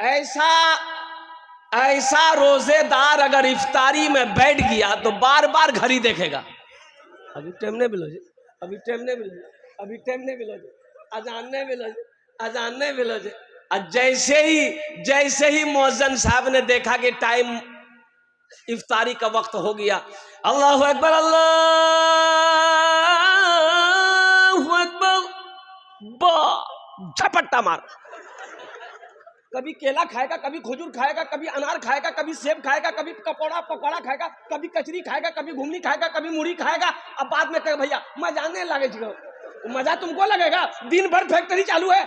ऐसा ऐसा रोजेदार अगर इफ्तारी में बैठ गया तो बार बार घड़ी देखेगा, अभी टाइम नहीं मिलो जी, अभी टाइम नहीं मिलो जी, अभी टाइम नहीं मिलो जी, अजान नहीं मिलो जी, अजान नहीं मिलो जी। और जैसे ही मुअज्जिन साहब ने देखा कि टाइम इफ्तारी का वक्त हो गया, अल्लाहु अकबर, अल्लाहु अकबर, झपट्टा मार। कभी केला खाएगा, कभी खजूर खाएगा, कभी अनार खाएगा, कभी सेब खाएगा, कभी पकौड़ा खाएगा, कभी कचरी खाएगा, कभी घुगनी खाएगा, कभी मुड़ी खाएगा। अब बाद में कहे भैया मजा नहीं लगे, मजा तुमको लगेगा, दिन भर फैक्ट्री चालू है।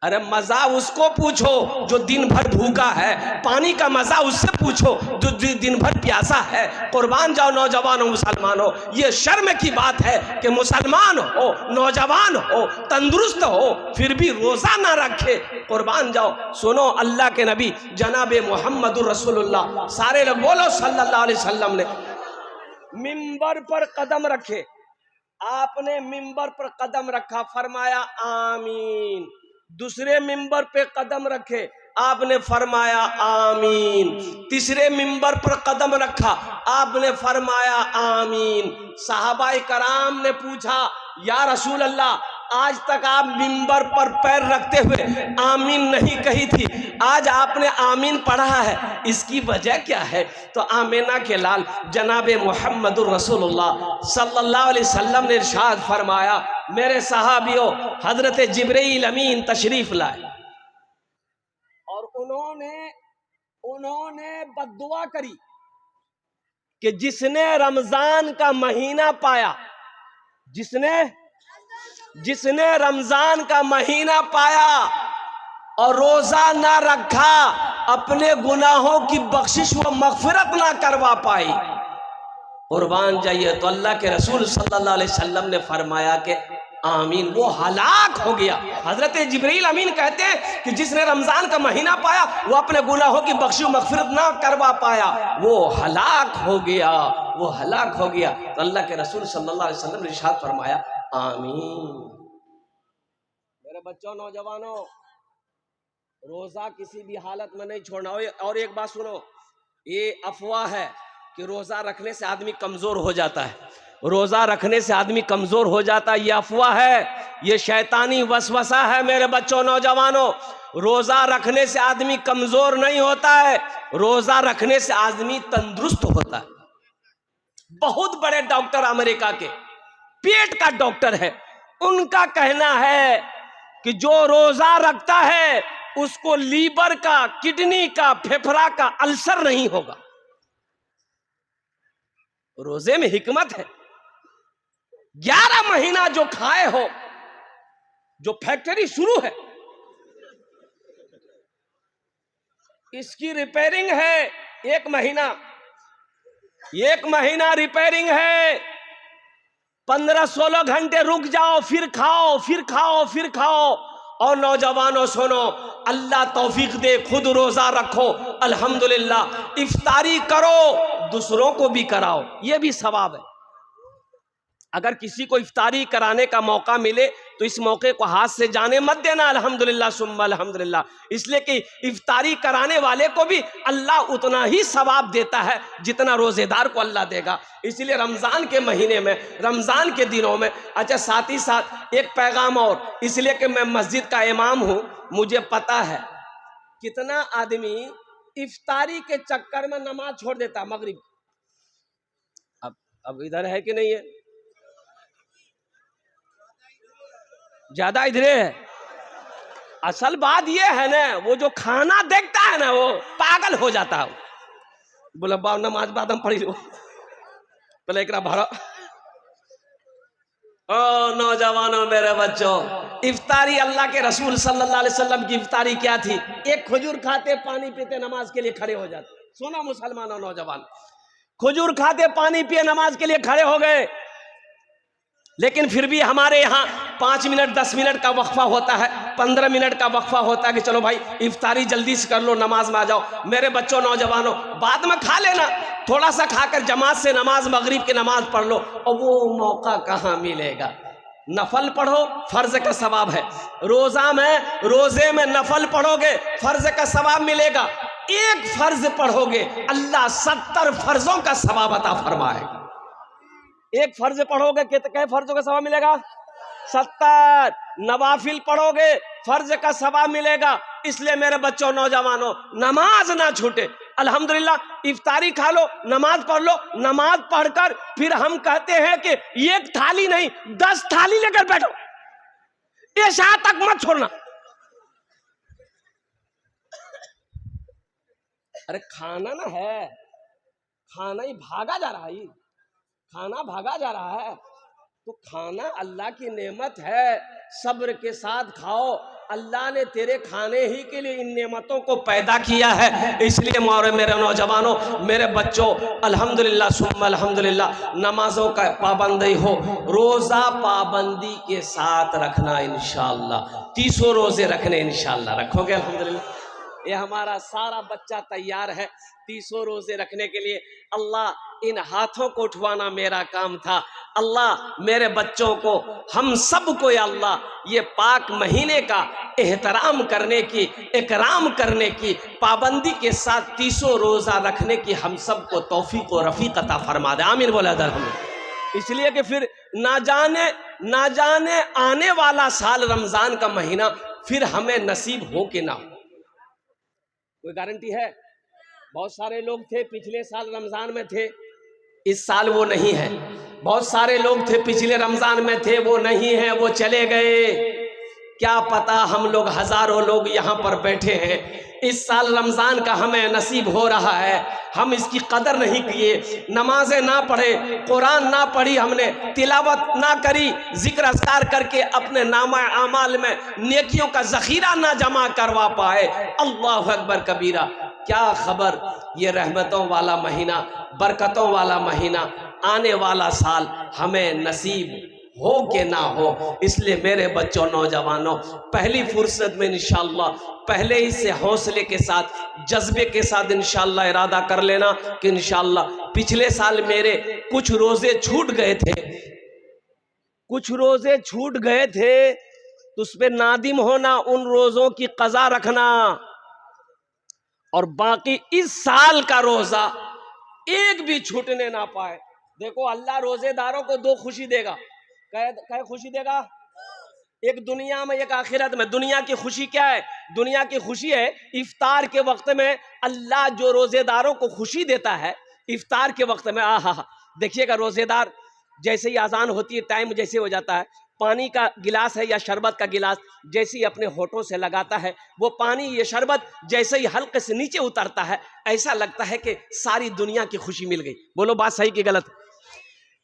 अरे मजा उसको पूछो जो दिन भर भूखा है, पानी का मजा उससे पूछो जो दिन भर प्यासा है। कुर्बान जाओ नौजवानों मुसलमानों, ये शर्म की बात है कि मुसलमान हो, नौजवान हो, तंदुरुस्त हो, फिर भी रोजा ना रखे। कुर्बान जाओ। सुनो, अल्लाह के नबी जनाब मोहम्मदुर रसूलुल्लाह, सारे लोग बोलो सल्लल्लाहु अलैहि वसल्लम ने मिंबर पर कदम रखे। आपने मिंबर पर कदम रखा, फरमाया आमीन। दूसरे मिंबर पे कदम रखे, आपने फरमाया आमीन। तीसरे मिंबर पर कदम रखा, आपने फरमाया आमीन। सहाबाए कराम ने पूछा, या रसूल अल्लाह, आज तक आप मिंबर पर पैर रखते हुए आमीन नहीं कही थी, आज आपने आमीन पढ़ा है, इसकी वजह क्या है? तो आमीना के लाल जनाबे मोहम्मदुर रसूलुल्लाह सल्लल्लाहु अलैहि वसल्लम ने इरशाद फरमाया, मेरे सहाबियों, हजरत जिब्रील अमीन तशरीफ लाए और उन्होंने बद्दुआ करी कि जिसने रमजान का महीना पाया, जिसने रमजान का महीना पाया और रोजा ना रखा, अपने गुनाहों की बख्शिश व मगफिरत ना करवा पाई। कुर्बान जाइए। तो अल्लाह के रसूल सल्लल्लाहु अलैहि वसल्लम ने फरमाया कि आमीन, वो हलाक हो गया। हजरत जिब्रील अमीन कहते हैं कि जिसने रमजान का महीना पाया, वो अपने गुनाहों की बख्शिश मगफिरत ना करवा पाया, वो हलाक हो गया, वो हलाक हो गया। तो अल्लाह के रसूल सल्लल्लाहु अलैहि वसल्लम ने इरशाद फरमाया आमीन। मेरे बच्चों, नौजवानों, रोजा किसी भी हालत में नहीं छोड़ना। और एक बात सुनो, ये अफवाह है कि रोजा रखने से आदमी कमजोर हो जाता है, रोजा रखने से आदमी कमजोर हो जाता है, ये अफवाह है, ये शैतानी वसवसा है। मेरे बच्चों, नौजवानों, रोजा रखने से आदमी कमजोर नहीं होता है, रोजा रखने से आदमी तंदुरुस्त होता है। बहुत बड़े डॉक्टर अमेरिका के, पेट का डॉक्टर है, उनका कहना है कि जो रोजा रखता है उसको लीवर का, किडनी का, फेफड़ा का अल्सर नहीं होगा। रोजे में हिकमत है। 11 महीना जो खाए हो, जो फैक्ट्री शुरू है, इसकी रिपेयरिंग है 1 महीना, 1 महीना रिपेयरिंग है। 15-16 घंटे रुक जाओ, फिर खाओ, फिर खाओ, फिर खाओ। और नौजवानों सुनो, अल्लाह तौफीक दे, खुद रोजा रखो, अल्हम्दुलिल्लाह, इफ्तारी करो, दूसरों को भी कराओ, ये भी सवाब है। अगर किसी को इफ्तारी कराने का मौका मिले तो इस मौके को हाथ से जाने मत देना, अल्हम्दुलिल्लाह सुम्मा अल्हम्दुलिल्लाह, इसलिए कि इफ्तारी कराने वाले को भी अल्लाह उतना ही सवाब देता है जितना रोजेदार को अल्लाह देगा। इसलिए रमज़ान के महीने में, रमज़ान के दिनों में, अच्छा साथ ही साथ एक पैगाम और, इसलिए कि मैं मस्जिद का इमाम हूँ, मुझे पता है कितना आदमी इफ्तारी के चक्कर में नमाज छोड़ देता मगरिब। अब इधर है कि नहीं है? ज्यादा इधरे है। असल बात ये है ना, वो जो खाना देखता है ना, वो पागल हो जाता है। बोला बा नमाज बाद हम पढ़ी लो, पहले एक भरा। ओ नौजवानों, मेरे बच्चों, इफ्तारी अल्लाह के रसूल सल्लल्लाहु अलैहि वसल्लम की इफ्तारी क्या थी? एक खजूर खाते, पानी पीते, नमाज के लिए खड़े हो जाते। सुनो मुसलमानों, नौजवान, खजूर खाते, पानी पिए, नमाज के लिए खड़े हो गए। लेकिन फिर भी हमारे यहाँ 5 मिनट 10 मिनट का वक्फा होता है, 15 मिनट का वक्फा होता है कि चलो भाई इफ्तारी जल्दी से कर लो, नमाज में आ जाओ। मेरे बच्चों, नौजवानों, बाद में खा लेना, थोड़ा सा खाकर जमात से नमाज, मगरिब की नमाज पढ़ लो। और वो मौका कहाँ मिलेगा? नफल पढ़ो, फर्ज का सवाब है। रोजे में नफल पढ़ोगे, फर्ज का सवाब मिलेगा। एक फर्ज पढ़ोगे, अल्लाह 70 फर्जों का सवाब अता फरमाएगा। एक फर्ज पढ़ोगे कितने फर्जों का सवाब मिलेगा? 70। नवाफिल पढ़ोगे, फर्ज का सवाब मिलेगा। इसलिए मेरे बच्चों, नौजवानों, नमाज ना छूटे। अल्हम्दुलिल्लाह इफ्तारी खा लो, नमाज पढ़ लो। नमाज पढ़कर फिर हम कहते हैं कि एक थाली नहीं 10 थाली लेकर बैठो, इशा तक मत छोड़ना। अरे खाना ना है, खाना ही भागा जा रहा है, खाना भागा जा रहा है। तो खाना अल्लाह की नेमत है, सब्र के साथ खाओ। अल्लाह ने तेरे खाने ही के लिए इन नेमतों को पैदा किया है। इसलिए मेरे नौजवानों, मेरे बच्चों, अल्हम्दुलिल्लाह सुम्मा अल्हम्दुलिल्लाह, नमाजों का पाबंदी हो, रोज़ा पाबंदी के साथ रखना इंशाअल्लाह। 30 रोज़े रखने इंशाअल्लाह, रखोगे? अल्हम्दुलिल्लाह ये हमारा सारा बच्चा तैयार है 30 रोज़े रखने के लिए। अल्लाह इन हाथों को उठवाना मेरा काम था। अल्लाह मेरे बच्चों को, हम सब को, या अल्लाह ये पाक महीने का एहतराम करने की, इकराम करने की, पाबंदी के साथ 30 रोज़ा रखने की हम सब को तौफीक और रफ़ीक अता फरमा दे। आमीन बोला दर हम। इसलिए कि फिर ना जाने आने वाला साल रमज़ान का महीना फिर हमें नसीब हो कि ना हो, कोई गारंटी है? बहुत सारे लोग थे पिछले साल रमजान में थे, इस साल वो नहीं है। बहुत सारे लोग थे पिछले रमजान में थे, वो नहीं है, वो चले गए। क्या पता हम लोग हजारों लोग यहाँ पर बैठे हैं, इस साल रमजान का हमें नसीब हो रहा है, हम इसकी कदर नहीं किए, नमाजें ना पढ़े, कुरान ना पढ़ी, हमने तिलावत ना करी, जिक्र अस्कार करके अपने नामा आमाल में नेकियों का जखीरा ना जमा करवा पाए। अल्लाह अकबर कबीरा। क्या खबर, ये रहमतों वाला महीना, बरकतों वाला महीना, आने वाला साल हमें नसीब हो के ना हो। इसलिए मेरे बच्चों, नौजवानों, पहली फुर्सत में इंशाअल्लाह पहले ही से हौसले के साथ, जज्बे के साथ इंशाअल्लाह इरादा कर लेना कि इंशाअल्लाह पिछले साल मेरे कुछ रोजे छूट गए थे, तो उस पर नादिम होना, उन रोजों की कज़ा रखना, और बाकी इस साल का रोजा एक भी छूटने ना पाए। देखो अल्लाह रोजेदारों को 2 खुशी देगा। क्या खुशी देगा? एक दुनिया में, एक आखिरत में। दुनिया की खुशी क्या है? दुनिया की खुशी है इफ्तार के वक्त में अल्लाह जो रोजेदारों को खुशी देता है, इफ्तार के वक्त में। आहा, देखिएगा रोजेदार जैसे ही अजान होती है, टाइम जैसे हो जाता है, पानी का गिलास है या शरबत का गिलास जैसे ही अपने होठों से लगाता है, वो पानी, ये शरबत जैसे ही हल्के से नीचे उतरता है, ऐसा लगता है कि सारी दुनिया की खुशी मिल गई। बोलो बात सही कि गलत?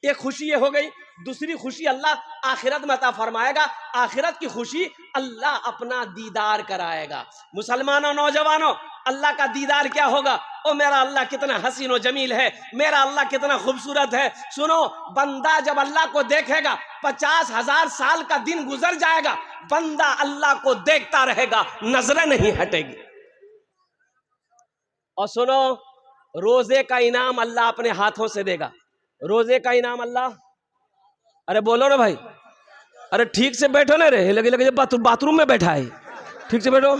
एक खुशी ये हो गई। दूसरी खुशी अल्लाह आखिरत में अता फरमाएगा। आखिरत की खुशी, अल्लाह अपना दीदार कराएगा। मुसलमानों, नौजवानों, अल्लाह का दीदार क्या होगा? ओ मेरा अल्लाह कितना हसीन व जमील है, मेरा अल्लाह कितना खूबसूरत है। सुनो, बंदा जब अल्लाह को देखेगा, 50,000 साल का दिन गुजर जाएगा, बंदा अल्लाह को देखता रहेगा, नजरें नहीं हटेगी। और सुनो, रोजे का इनाम अल्लाह अपने हाथों से देगा। रोजे का इनाम अल्लाह, अरे बोलो ना भाई, अरे ठीक से बैठो ना रे, लगे बाथरूम में बैठा है, ठीक से बैठो।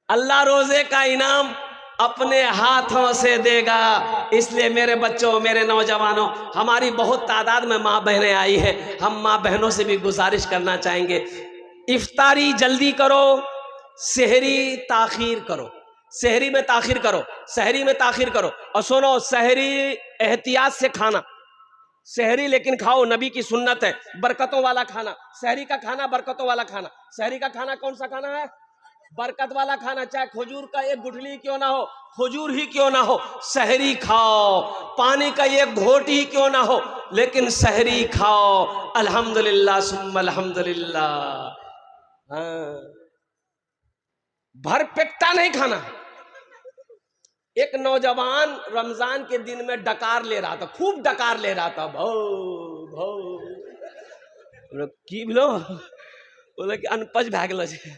अल्लाह रोजे का इनाम अपने हाथों से देगा। इसलिए मेरे बच्चों, मेरे नौजवानों, हमारी बहुत तादाद में माँ बहनें आई है, हम माँ बहनों से भी गुजारिश करना चाहेंगे, इफ्तारी जल्दी करो, सहरी ताखीर करो, सहरी में ताखीर करो, सहरी में ताखीर करो। और सुनो, सहरी एहतियात से खाना, सहरी लेकिन खाओ, नबी की सुन्नत है, बरकतों वाला खाना। सहरी का खाना बरकतों वाला खाना। सहरी का खाना कौन सा खाना है? बरकत वाला खाना। चाहे खजूर का एक गुठली क्यों ना हो, खजूर ही क्यों ना हो, सहरी खाओ। पानी का एक घोट ही क्यों ना हो, लेकिन सहरी खाओ। अल्हम्दुलिल्लाह सुम्मा अल्हम्दुलिल्लाह। भर पेटा नहीं खाना। एक नौजवान रमजान के दिन में डकार ले रहा था, खूब डकार ले रहा था, भौ भौ की बोलो, बोले कि अनपच भागल छे,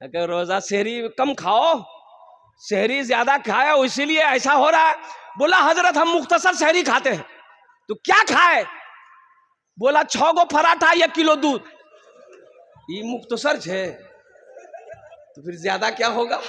रोजा सहरी कम खाओ, सहरी ज्यादा खाया इसीलिए ऐसा हो रहा है। बोला हजरत हम मुख्तसर सहरी खाते हैं। तो क्या खाए? बोला 6 गो पराठा 1 किलो दूध। ये मुख्तसर है तो फिर ज्यादा क्या होगा।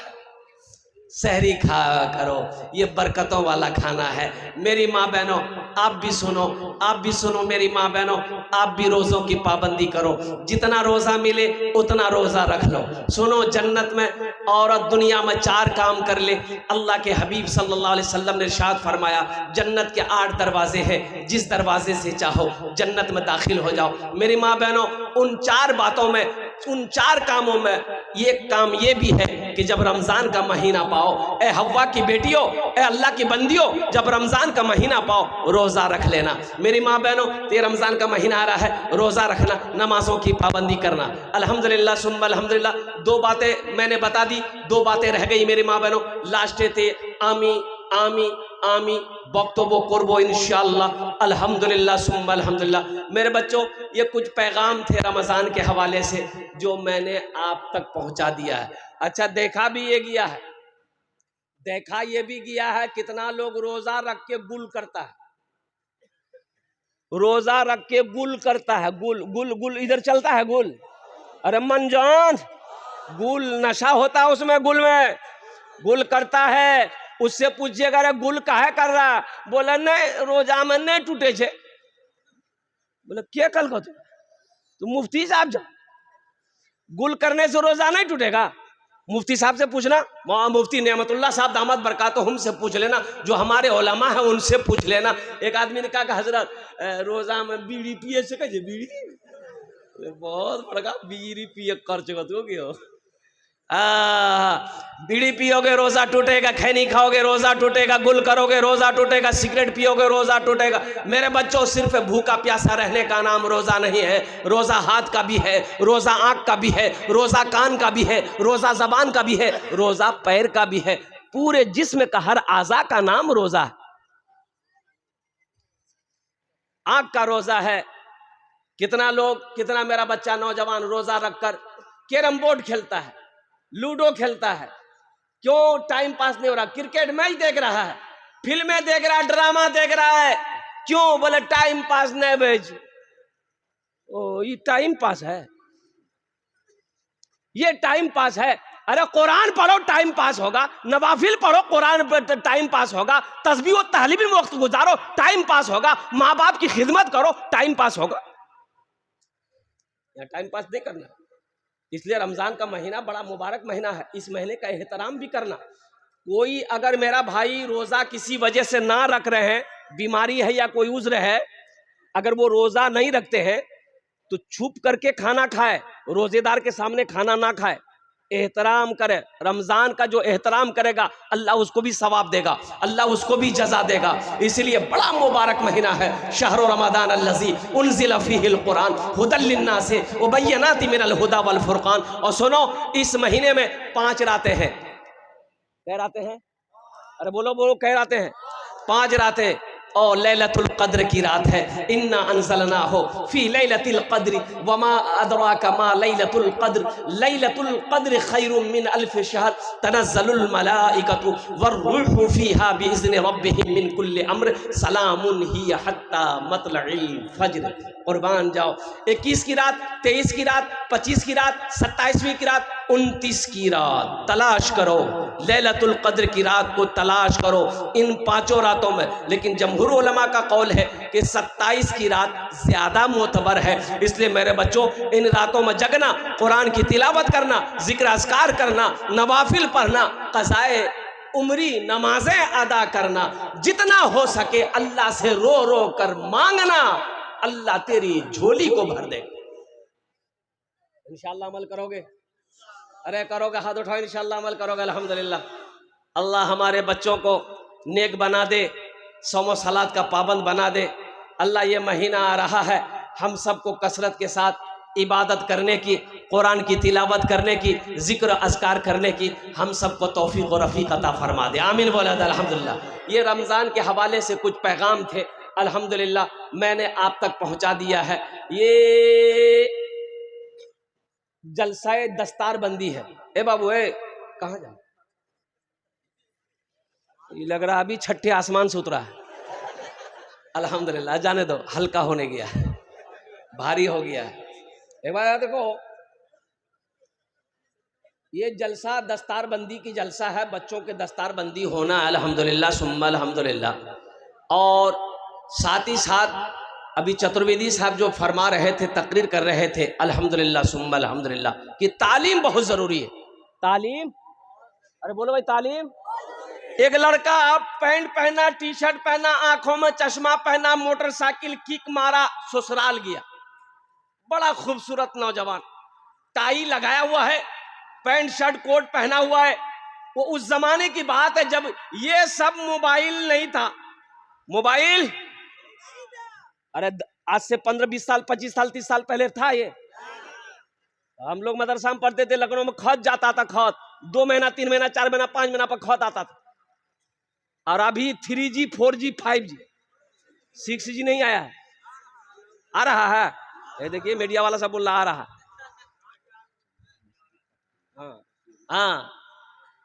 सहरी खा करो, ये बरकतों वाला खाना है। मेरी माँ बहनों आप भी सुनो, आप भी सुनो मेरी माँ बहनों, आप भी रोज़ों की पाबंदी करो। जितना रोज़ा मिले उतना रोज़ा रख लो। सुनो, जन्नत में औरत दुनिया में 4 काम कर ले। अल्लाह के हबीब सल्लल्लाहु अलैहि वसल्लम ने इरशाद फरमाया, जन्नत के 8 दरवाजे हैं, जिस दरवाजे से चाहो जन्नत में दाखिल हो जाओ। मेरी माँ बहनों, उन 4 बातों में, उन 4 कामों में एक काम ये भी है कि जब रमज़ान का महीना पाओ, ए हव्वा की बेटियों, ए अल्लाह की बंदियों, जब रमज़ान का महीना पाओ रोज़ा रख लेना। मेरी माँ बहनों, ये रमज़ान का महीना आ रहा है, रोज़ा रखना, नमाज़ों की पाबंदी करना। अल्हम्दुलिल्लाह सुम्मा अल्हम्दुलिल्लाह। 2 बातें मैंने बता दी, 2 बातें रह गई मेरी माँ बहनों। लास्ट थे आमी आमी आमी बख्तबो कुर्बो इंशाअल्लाह। अल्हम्दुलिल्लाह सुम्मा अल्हम्दुलिल्लाह। मेरे बच्चों, ये कुछ पैगाम थे रमज़ान के हवाले से जो मैंने आप तक पहुंचा दिया है। अच्छा, देखा भी ये गया है, देखा ये भी गया है कितना लोग रोजा रख के गुल करता है, रोजा रख के गुल करता है। गुल गुल गुल इधर चलता है गुल। अरे मनजान, गुल नशा होता है उसमें, गुल में गुल करता है। उससे पूछिएगा अरे गुल काहे कर रहा, बोला नहीं रोजा में नहीं टूटे छे। बोले क्या कल को तो मुफ्ती साहब जा, गुल करने से रोजा नहीं टूटेगा। मुफ्ती साहब से पूछना, मुफ्ती नेमतुल्लाह साहब दामद बरकातुहुम से पूछ लेना, जो हमारे उलमा है उनसे पूछ लेना। एक आदमी ने कहा कि हजरत रोजा में बीड़ी पिए से कहे बीड़ी, बहुत बड़का बीड़ी पिए कर चुका तो हो। बीड़ी पियोगे रोजा टूटेगा, खैनी खाओगे रोजा टूटेगा, गुल करोगे रोजा टूटेगा, सिगरेट पियोगे रोजा टूटेगा। मेरे बच्चों, सिर्फ भूखा प्यासा रहने का नाम रोजा नहीं है। रोजा हाथ का भी है, रोजा आंख का भी है, रोजा कान का भी है, रोजा जबान का भी है, रोजा पैर का भी है। पूरे जिस्म का हर आज़ा का नाम रोजा है। आंख का रोजा है। कितना लोग, कितना मेरा बच्चा नौजवान रोजा रखकर कैरम बोर्ड खेलता है, लूडो खेलता है। क्यों टाइम पास नहीं हो रहा? क्रिकेट मैच देख रहा है, फिल्में देख रहा है, ड्रामा देख रहा है। क्यों? बोले टाइम पास नहीं भेज। ओ, ये टाइम पास है, ये टाइम पास है। अरे कुरान पढ़ो टाइम पास होगा, नवाफिल पढ़ो कुरान पर टाइम पास होगा, तस्बीह और तहलील में वक्त गुजारो टाइम पास होगा, माँ बाप की खिदमत करो टाइम पास होगा। या टाइम पास नहीं करना। इसलिए रमज़ान का महीना बड़ा मुबारक महीना है, इस महीने का एहतराम भी करना। कोई अगर मेरा भाई रोज़ा किसी वजह से ना रख रहे हैं, बीमारी है या कोई उज़्र है, अगर वो रोज़ा नहीं रखते हैं तो छुप करके खाना खाए, रोज़ेदार के सामने खाना ना खाए, एहतराम करे। रमज़ान का जो एहतराम करेगा अल्लाह उसको भी सवाब देगा, अल्लाह उसको भी जजा देगा। इसलिए बड़ा मुबारक महीना है शहर रमज़ान अल्लज़ी उन्ज़िल फ़ीहिल कुरान हुदल लिन्नास व बय्यनाति मिनल हुदा वल फुरक़ान। और सुनो, इस महीने में 5 रातें हैं। कै रातें हैं? अरे बोलो बोलो, कै रातें हैं? 5 रातें। और लैलतुल क़द्र की रात है। इन्ना अंज़लनाहु फ़ी लैलतिल क़द्र वमा अदराका मा लैलतुल क़द्र लैलतुल क़द्र खैरुम मिन अल्फ़ शहर तनज़्ज़लुल मलाइकतु वर्रूहु फ़ीहा बिइज़्नि रब्बिहिम मिन कुल्लि अम्र सलामुन हिय हत्ता मत्लइल फ़ज्र। कुर्बान जाओ। 21 की रात, 23 की रात, 25 की रात, 27वीं की रात, 29 की रात तलाश करो। लैलतुल क़द्र की रात को तलाश करो इन 5 रातों में। लेकिन जमहूर उलमा का कौल है कि 27 की रात ज़्यादा मोतबर है। इसलिए मेरे बच्चों, इन रातों में जगना, कुरान की तिलावत करना, जिक्र अस्कार करना, नवाफिल पढ़ना, क़ज़ाए उम्री नमाजें अदा करना, जितना हो सके अल्लाह से रो रो कर मांगना, अल्लाह तेरी झोली को भर दे। इंशाअल्लाह अमल करोगे? अरे करोगे? हाथ उठाओ, इंशाअल्लाह अमल करोगे। अल्हम्दुलिल्लाह। अल्लाह हमारे बच्चों को नेक बना दे, सौम सलात का पाबंद बना दे। अल्लाह ये महीना आ रहा है, हम सबको कसरत के साथ इबादत करने की, कुरान की तिलावत करने की, जिक्र अस्कार करने की हम सबको तौफीक और रफ़ीक अता फरमा दे। आमीन बोला। अल्हम्दुलिल्लाह। ये रमज़ान के हवाले से कुछ पैगाम थे, अल्हम्दुलिल्लाह मैंने आप तक पहुंचा दिया है। ये जलसाए दस्तार बंदी है। ए बाबू, ए कहाँ जा? ये लग रहा अभी छठे आसमान से उतरा है। अल्हम्दुलिल्लाह, जाने दो, हल्का होने गया। भारी हो गया। एक बार देखो, ये जलसा दस्तारबंदी की जलसा है, बच्चों के दस्तारबंदी होना है, अल्हम्दुलिल्लाह सुम्मा अल्हम्दुलिल्लाह। और साथ ही साथ अभी चतुर्वेदी साहब जो फरमा रहे थे, तकरीर कर रहे थे, अल्हम्दुलिल्लाह सुम्मा अल्हम्दुलिल्लाह कि तालीम बहुत जरूरी है। तालीम, अरे बोलो भाई तालीम। एक लड़का पैंट पहना, टी शर्ट पहना, आंखों में चश्मा पहना, मोटरसाइकिल किक मारा, ससुराल गया। बड़ा खूबसूरत नौजवान, टाई लगाया हुआ है, पैंट शर्ट कोट पहना हुआ है। वो उस जमाने की बात है जब ये सब मोबाइल नहीं था। मोबाइल अरे आज से 15-20 साल, 25 साल, 30 साल पहले था ये। हम लोग मदरसा में पढ़ते थे, लखनऊ में खत जाता था, खत 2 महीना, 3 महीना, 4 महीना, 5 महीना पर खत आता था। और अभी 3G 4G 5G 6G नहीं आया है, आ रहा है। ये देखिए मीडिया वाला सब बोल रहा आ रहा। हाँ,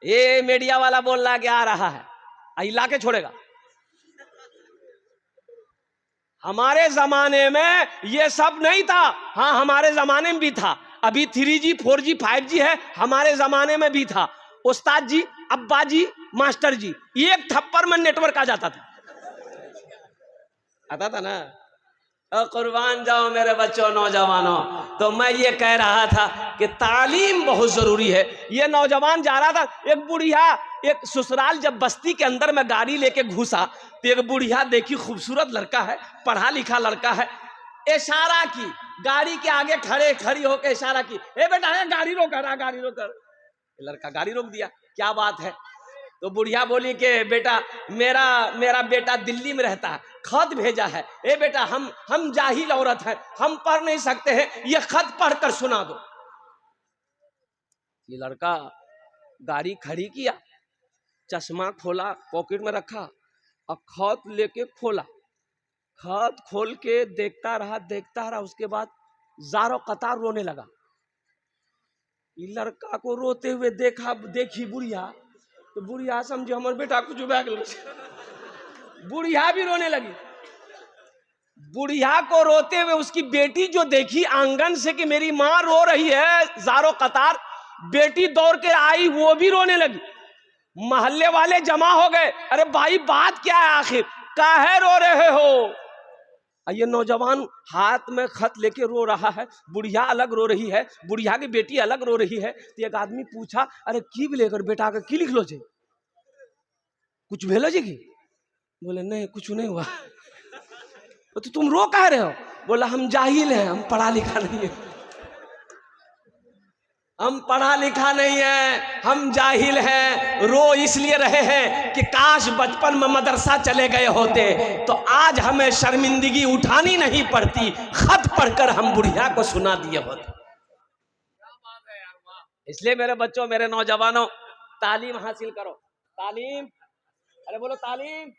ये मीडिया वाला बोल रहा है कि आ रहा है, इला के छोड़ेगा। हमारे जमाने में ये सब नहीं था। हाँ, हमारे जमाने में भी था। अभी 3G 4G 5G है, हमारे जमाने में भी था। उस्ताद जी, अब्बा जी, मास्टर जी, एक थप्पड़ में नेटवर्क आ जाता था। आता था ना। कुर्बान जाओ मेरे बच्चों, नौजवानों। तो मैं ये कह रहा था कि तालीम बहुत जरूरी है। ये नौजवान जा रहा था, एक बुढ़िया, एक ससुराल जब बस्ती के अंदर में गाड़ी लेके घुसा तो एक बुढ़िया देखी, खूबसूरत लड़का है, पढ़ा लिखा लड़का है, इशारा की, गाड़ी के आगे खड़ी होकर इशारा की, ए बेटा गाड़ी रोक रहा, गाड़ी रोक। लड़का गाड़ी रोक दिया। क्या बात है? तो बुढ़िया बोली कि बेटा मेरा बेटा दिल्ली में रहता है, खत भेजा है। ए बेटा हम जाहिल औरत हैं, हम पढ़ नहीं सकते हैं, ये खत पढ़कर सुना दो। ये लड़का गाड़ी खड़ी किया, चश्मा खोला, पॉकेट में रखा और खत लेके खोला। खत खोल के देखता रहा। उसके बाद ज़ारो कतार रोने लगा। ये लड़का को रोते हुए देखी बुढ़िया, तो बुढ़िया समझे हमारे बेटा को जुबा के, बुढ़िया भी रोने लगी। बुढ़िया को रोते हुए उसकी बेटी जो देखी आंगन से कि मेरी माँ रो रही है ज़ारो कतार, बेटी दौड़ के आई, वो भी रोने लगी। मोहल्ले वाले जमा हो गए, अरे भाई बात क्या है आखिर, काहे रो रहे हो? ये नौजवान हाथ में खत लेके रो रहा है, बुढ़िया अलग रो रही है, बुढ़िया की बेटी अलग रो रही है। तो एक आदमी पूछा, अरे की लेकर बेटा का की लिख लो जे, कुछ भेलो जी की? बोले नहीं, कुछ नहीं हुआ। तो तुम रो कह रहे हो? बोला हम जाहिल हैं, हम पढ़ा लिखा नहीं है, हम पढ़ा लिखा नहीं है, हम जाहिल हैं। रो इसलिए रहे हैं कि काश बचपन में मदरसा चले गए होते तो आज हमें शर्मिंदगी उठानी नहीं पड़ती, खत पढ़कर हम बुढ़िया को सुना दिए होते। इसलिए मेरे बच्चों, मेरे नौजवानों, तालीम हासिल करो। तालीम, अरे बोलो तालीम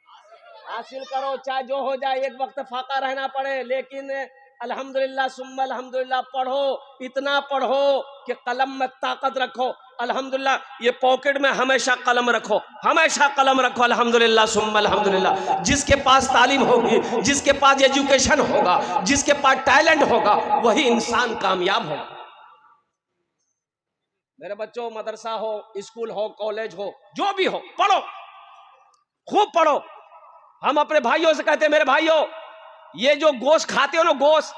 हासिल करो, चाहे जो हो जाए, एक वक्त फाका रहना पड़े, लेकिन अल्हम्दुलिल्लाह सुम्मा अल्हम्दुलिल्लाह पढ़ो, इतना पढ़ो कि कलम में ताकत रखो। अल्हम्दुलिल्लाह ये पॉकेट में हमेशा कलम रखो, हमेशा कलम रखो। अल्हम्दुलिल्लाह सुम्मा अल्हम्दुलिल्लाह। जिसके पास तालीम होगी, जिसके पास एजुकेशन होगा, जिसके पास टैलेंट होगा, वही इंसान कामयाब होगा। मेरे बच्चों, मदरसा हो, स्कूल हो, कॉलेज हो, जो भी हो, पढ़ो, खूब पढ़ो। हम अपने भाइयों से कहते हैं, मेरे भाइयों ये जो गोश्त खाते हो ना, गोश्त,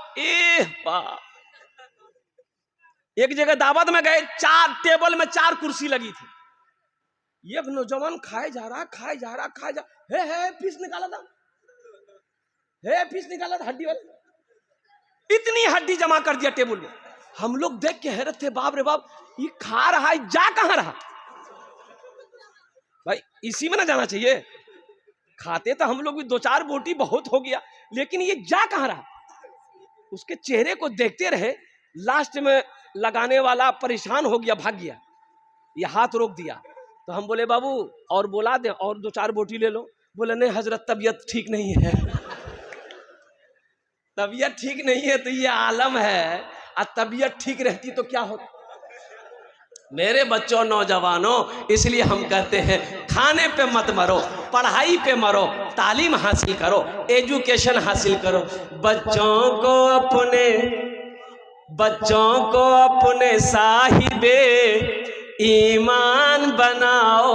एक जगह दावत में गए, 4 टेबल में 4 कुर्सी लगी थी। एक नौजवान खाए जा रहा, हे पीस निकाला था, हड्डी वाले, इतनी हड्डी जमा कर दिया टेबल में। हम लोग देख के हैरत थे, बाप रे बाप, ये खा रहा है, जा कहां रहा? भाई इसी में ना जाना चाहिए, खाते तो हम लोग भी 2-4 बोटी बहुत हो गया, लेकिन ये जा कहां रहा? उसके चेहरे को देखते रहे। लास्ट में लगाने वाला परेशान हो गया, भाग गया, ये हाथ रोक दिया। तो हम बोले बाबू और बोला दे, और 2-4 बोटी ले लो। बोले नहीं हजरत, तबीयत ठीक नहीं है। तबीयत ठीक नहीं है तो ये आलम है, और तबीयत ठीक रहती तो क्या होता? मेरे बच्चों नौजवानों, इसलिए हम कहते हैं खाने पे मत मरो, पढ़ाई पे मरो, तालीम हासिल करो, एजुकेशन हासिल करो। बच्चों को अपने साहिबे ईमान बनाओ,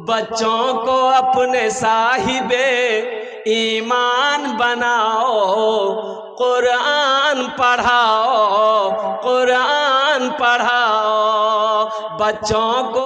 बच्चों को अपने साहिबे ईमान बनाओ, कुरान पढ़ाओ, कुरान पढ़ाओ बच्चों को।